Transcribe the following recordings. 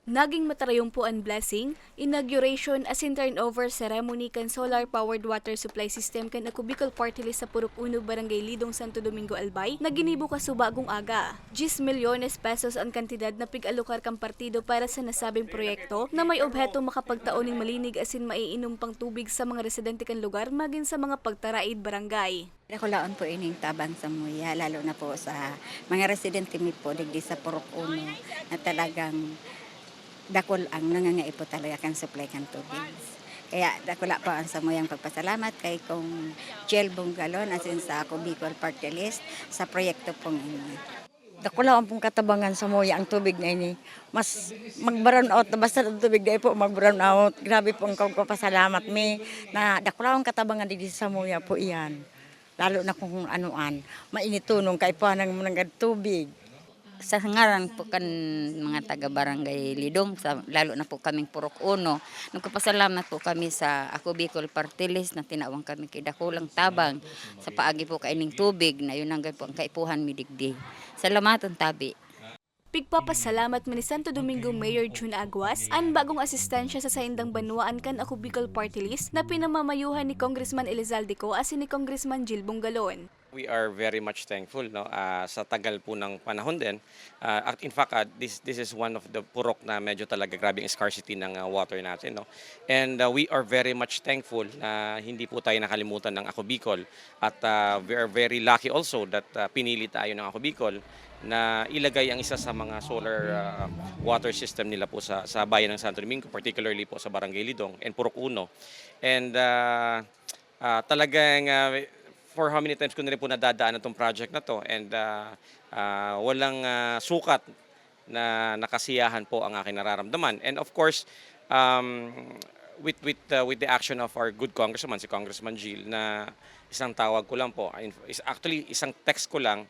Naging matarayumpuan blessing, inauguration as in turnover ceremony kan solar-powered water supply system kan ako Bicol Party List sa Purok Uno, Barangay Lidong, Santo Domingo, Albay, na ginibo ka subagong aga. 10 milyones pesos ang kantidad na pig-alokar kang partido para sa nasabing proyekto na may obheto makapagtaoning malinig asin maiinom pang tubig sa mga residente kan lugar maging sa mga pagtaraid barangay. Nakulaon po ining tabang sa muya, lalo na po sa mga residente mi po digdi sa Purok Uno na talagang dakol ang nangangaipo po talaga kan supply kan tubig. Kaya dakula po ang samuyang pagpasalamat kay kong Jill Bungalon asin sa ako Bicol Party List sa proyekto pong ini. Dakula ang pong katabangan sa muya ang tubig na ini. Mas mag-brown out, basta ang tubig na po mag-brown out. Grabe po ang pagpasalamat mi na dakula ang katabangan dito sa muya po iyan. Lalo na kung anuan, mainitunong kay po ng tubig. Sa ngaran po kan mga taga-barangay Lidong, lalo na po kaming Purok Uno, nagpapasalamat po kami sa ako Bicol Party List na tinawang kami kay dakulang tabang sa paagi po kaining tubig na yun ang po ang kaipuhan midigdi. Salamaton tabi. Pigpapasalamat man ni Santo Domingo Mayor June Aguas ang bagong asistensya sa saindang banwaan kan ako Bicol Party List na pinamamayuhan ni Congressman Elizalde Co asin ni Congressman Jill Bungalon. We are very much thankful sa tagal po ng panahon din. In fact, this is one of the purok na medyo talaga grabing scarcity ng water natin. No? And we are very much thankful na hindi po tayo nakalimutan ng Ako Bicol. At we are very lucky also that pinili tayo ng Ako Bicol na ilagay ang isa sa mga solar water system nila po sa bayan ng Santo Domingo, particularly po sa Barangay Lidong and Purok Uno. And talagang for how many times ko na rin po nadadaan itong project na to and walang sukat na nakasiyahan po ang aking nararamdaman. And of course, with the action of our good congressman, si Congressman Jill, na isang tawag ko lang po, actually isang text ko lang,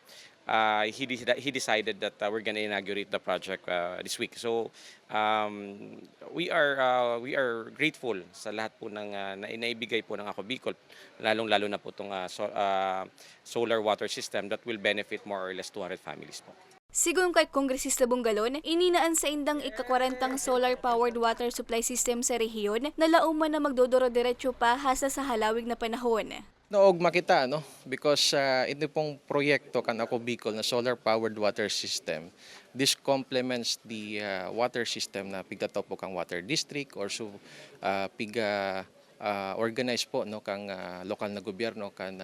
he decided that we're gonna inaugurate the project this week. So we are grateful sa lahat po ng na inaibigay po ng Ako Bicol, lalong-lalo na po itong solar water system that will benefit more or less 200 families po. Sigon kay Kongresista Bungalon, ininaan sa indang ika-40 solar-powered water supply system sa rehiyon na lauman na magdodoro-diretso pa hasta sa halawig na panahon. Noog makita, no? Because ito pong proyekto kan Ako Bicol na solar-powered water system, this complements the water system na pigataw po kang water district or so organize po no kang lokal na gobyerno kan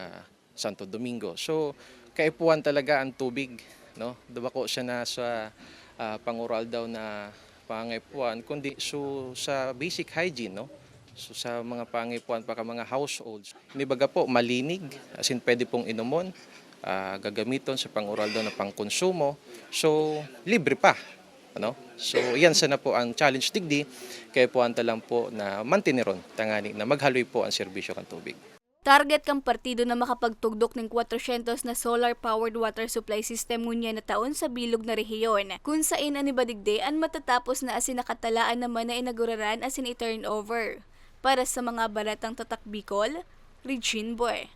Santo Domingo. So kaipuan talaga ang tubig, no? Daba ko siya na sa pangural daw na pangaipuan kundi so sa basic hygiene, no? So sa mga pangipuan pa ka mga households, inibaga po malinig, as in pwede pong inumon, gagamiton sa pangural daw na pangkonsumo, so libre pa. Ano? So yan sana po ang challenge digdi, kaya po anta lang po na mantineron, tangani na maghaloy po ang serbisyo kan tubig. Target kang partido na makapagtugdok ng 400 na solar-powered water supply system ngunya na taon sa bilog na rehiyon, kung saan anibadigde ang matatapos na asin nakatalaan naman na inaguraran asin i-turnover. Para sa mga balatang tatak Bicol, Regine Boy.